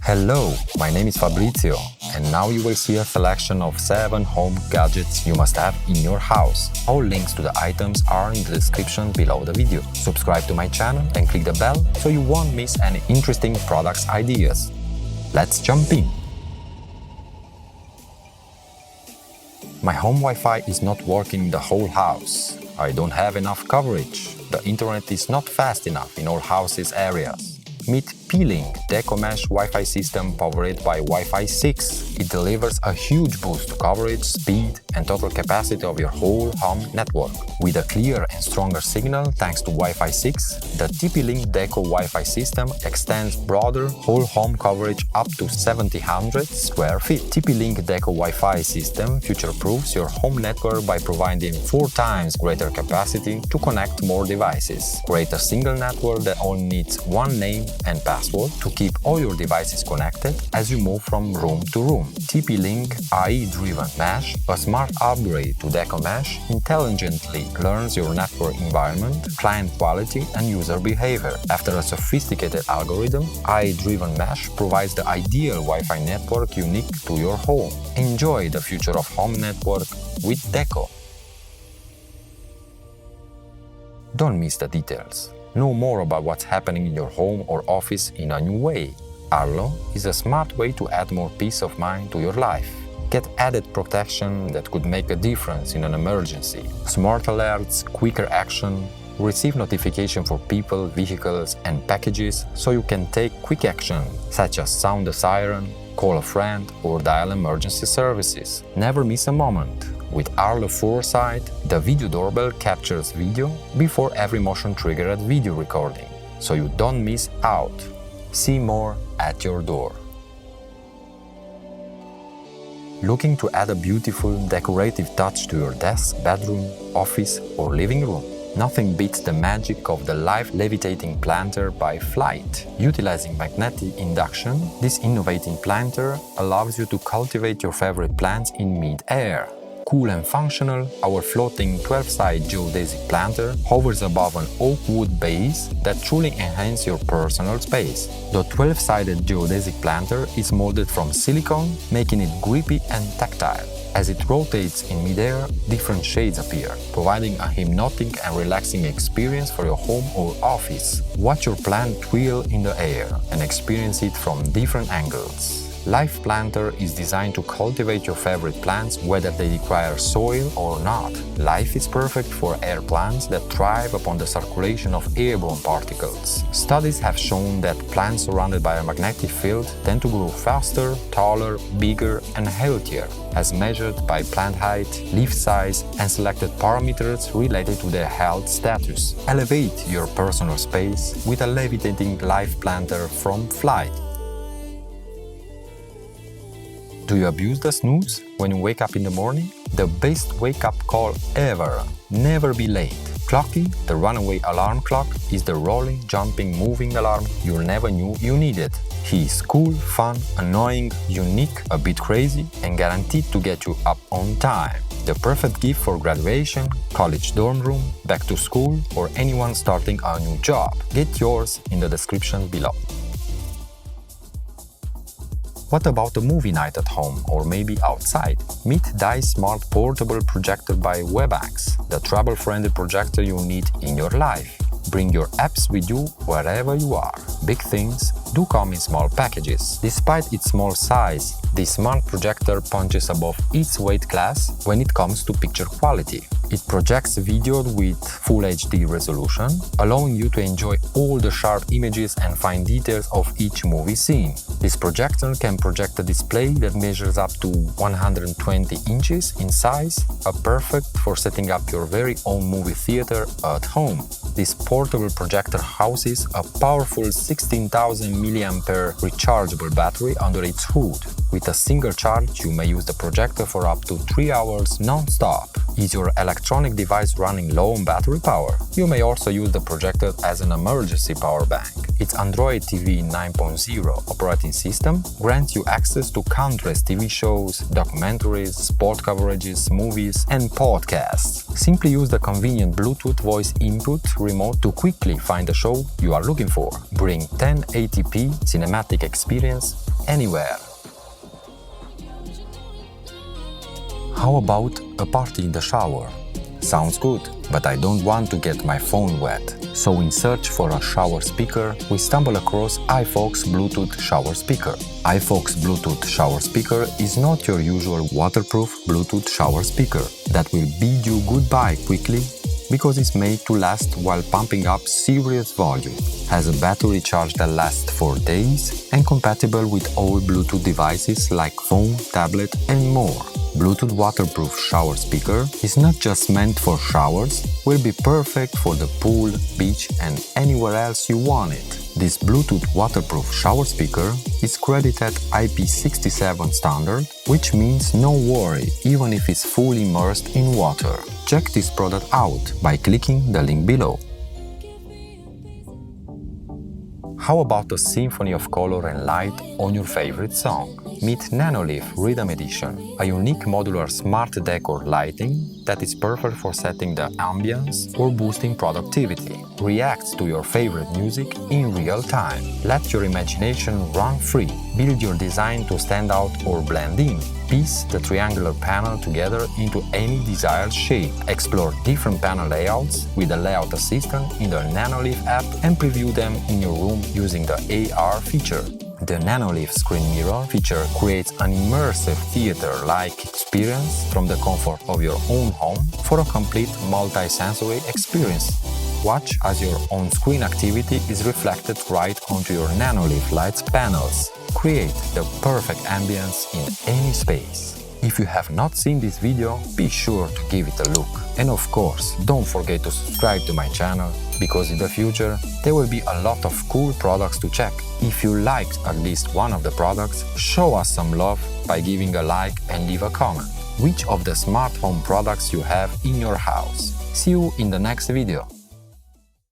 Hello, my name is Fabrizio, and now you will see a selection of 7 home gadgets you must have in your house. All links to the items are in the description below the video. Subscribe to my channel and click the bell so you won't miss any interesting products ideas. Let's jump in! My home Wi-Fi is not working in the whole house. I don't have enough coverage. The internet is not fast enough in all houses areas. Meet P-Link Deco Mesh Wi-Fi system powered by Wi-Fi 6. It delivers a huge boost to coverage, speed and total capacity of your whole home network. With a clear and stronger signal thanks to Wi-Fi 6, the TP-Link Deco Wi-Fi system extends broader whole home coverage up to 700 square feet. TP-Link Deco Wi-Fi system future-proofs your home network by providing 4 times greater capacity to connect more devices. Create a single network that only needs one name and password to keep all your devices connected as you move from room to room. TP-Link AI-driven Mesh, a smart upgrade to Deco Mesh, intelligently learns your network environment, client quality and user behavior. After a sophisticated algorithm, AI-driven Mesh provides the ideal Wi-Fi network unique to your home. Enjoy the future of home network with Deco. Don't miss the details. Know more about what's happening in your home or office in a new way. Arlo is a smart way to add more peace of mind to your life. Get added protection that could make a difference in an emergency. Smart alerts, quicker action, receive notification for people, vehicles and packages so you can take quick action, such as sound a siren, call a friend or dial emergency services. Never miss a moment. With Arlo Foresight, the video doorbell captures video before every motion triggered video recording, so you don't miss out. See more at your door. Looking to add a beautiful, decorative touch to your desk, bedroom, office or living room? Nothing beats the magic of the Lyfe Levitating planter by Flyte. Utilizing magnetic induction, this innovative planter allows you to cultivate your favorite plants in mid-air. Cool and functional, our floating 12-side geodesic planter hovers above an oak wood base that truly enhances your personal space. The 12-sided geodesic planter is molded from silicone, making it grippy and tactile. As it rotates in midair, different shades appear, providing a hypnotic and relaxing experience for your home or office. Watch your plant twirl in the air and experience it from different angles. Lyfe Planter is designed to cultivate your favorite plants whether they require soil or not. Lyfe is perfect for air plants that thrive upon the circulation of airborne particles. Studies have shown that plants surrounded by a magnetic field tend to grow faster, taller, bigger and healthier, as measured by plant height, leaf size and selected parameters related to their health status. Elevate your personal space with a levitating Lyfe planter from Flyte. Do you abuse the snooze when you wake up in the morning? The best wake-up call ever! Never be late. Clocky, the runaway alarm clock, is the rolling, jumping, moving alarm you never knew you needed. He is cool, fun, annoying, unique, a bit crazy and guaranteed to get you up on time. The perfect gift for graduation, college dorm room, back to school or anyone starting a new job. Get yours in the description below. What about a movie night at home or maybe outside? Meet Dice Smart Portable Projector by WEMAX, the travel-friendly projector you need in your life. Bring your apps with you wherever you are. Big things do come in small packages. Despite its small size, this smart projector punches above its weight class when it comes to picture quality. It projects video with Full HD resolution, allowing you to enjoy all the sharp images and fine details of each movie scene. This projector can project a display that measures up to 120 inches in size, perfect for setting up your very own movie theater at home. This portable projector houses a powerful 16,000 mAh rechargeable battery under its hood. With a single charge, you may use the projector for up to 3 hours non-stop. Is your electronic device running low on battery power? You may also use the projector as an emergency power bank. Its Android TV 9.0 operating system grants you access to countless TV shows, documentaries, sport coverages, movies, and podcasts. Simply use the convenient Bluetooth voice input remote to quickly find the show you are looking for. Bring 1080p cinematic experience anywhere. How about a party in the shower? Sounds good, but I don't want to get my phone wet. So in search for a shower speaker, we stumble across iFox Bluetooth shower speaker. iFox Bluetooth shower speaker is not your usual waterproof Bluetooth shower speaker that will bid you goodbye quickly because it's made to last while pumping up serious volume. Has a battery charge that lasts for days and compatible with all Bluetooth devices like phone, tablet, and more. Bluetooth waterproof shower speaker is not just meant for showers, will be perfect for the pool, beach, and anywhere else you want it. This Bluetooth waterproof shower speaker is credited IP67 standard, which means no worry even if it's fully immersed in water. Check this product out by clicking the link below. How about a symphony of color and light on your favorite song? Meet Nanoleaf Rhythm Edition, a unique modular smart decor lighting that is perfect for setting the ambience or boosting productivity. Reacts to your favorite music in real time. Let your imagination run free. Build your design to stand out or blend in. Piece the triangular panel together into any desired shape. Explore different panel layouts with the Layout Assistant in the Nanoleaf app and preview them in your room using the AR feature. The Nanoleaf screen mirror feature creates an immersive theater-like experience from the comfort of your own home for a complete multi-sensory experience. Watch as your on-screen activity is reflected right onto your Nanoleaf lights panels. Create the perfect ambience in any space. If you have not seen this video, be sure to give it a look. And of course, don't forget to subscribe to my channel, because in the future there will be a lot of cool products to check. If you liked at least one of the products, show us some love by giving a like and leave a comment. Which of the smart home products you have in your house? See you in the next video.